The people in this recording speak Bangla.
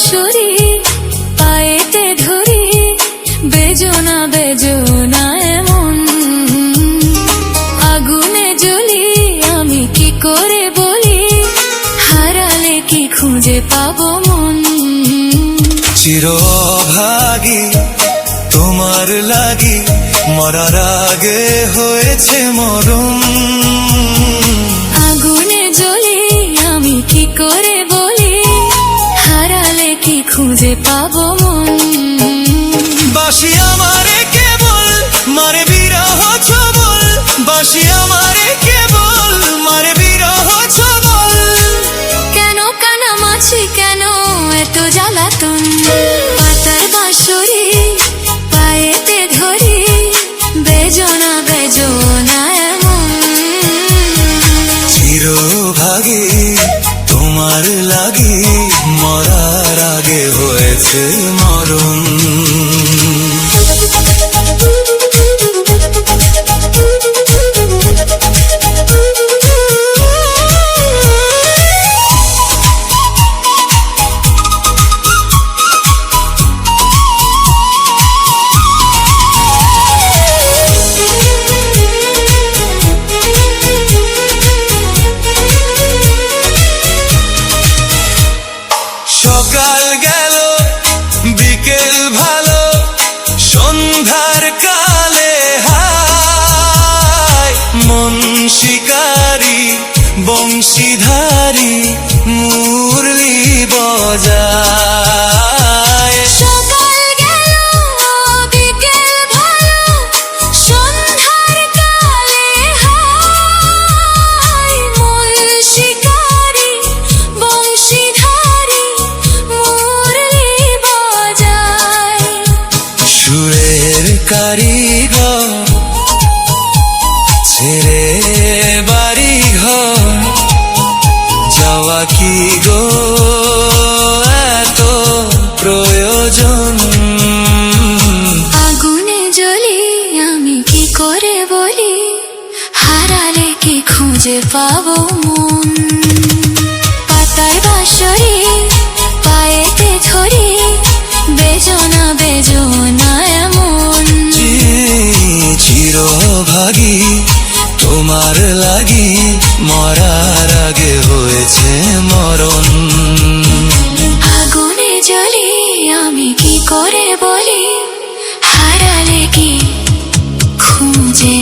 বাঁশরি পায়েতে ধরি, বেজোনা বেজোনা এমন আগুনে জ্বলি, আমি কি করে বলি, হারালে কি খুঁজে পাবো মন। চিরভাগী তোমার লাগি, মরার আগে হয়েছে মরণ। আগুনে জ্বলি, আমি কি করে বলি, হারালে কি খুঁজে পাবো মন। বাঁশি আমারে কেবল মারে বিরহ ছবল, বাঁশি আমারে কেবল মারে বিরহ ছবল। কেন কানামাছি, কেন এত জ্বালাতন, পাতার বাঁশরি পায়েতে ধরি, বেজোনা বেজোনা এমন। চিরভাগী তোমার লাগি, মরার আগে হয়েছে মরণ। সকাল গেল বিকেল ভালো, সন্ধ্যার কালে হায় মন শিকারি বংশীধারী মুরলি বজায়। সকাল গেল বিকেল ভালো, সন্ধ্যার কালে হায় মন শিকারি বংশীধারী মুরলি বজায়। সুরের কারিগর ছেড়ে বাড়ি ঘর, যাওয়া কি গো এত প্রয়োজন। আগুনে জ্বলি, আমি কি করে বলি, হারালে কি খুঁজে পাবো মন। পাতার বাঁশরি পায়েতে ধরি, বেজোনা বেজোনা এমন। চিরভাগী তোমার লাগি, মরার আগে হয়েছে মরণ। আগুনে জ্বলি, আমি কি করে বলি, হারালে কি খুঁজে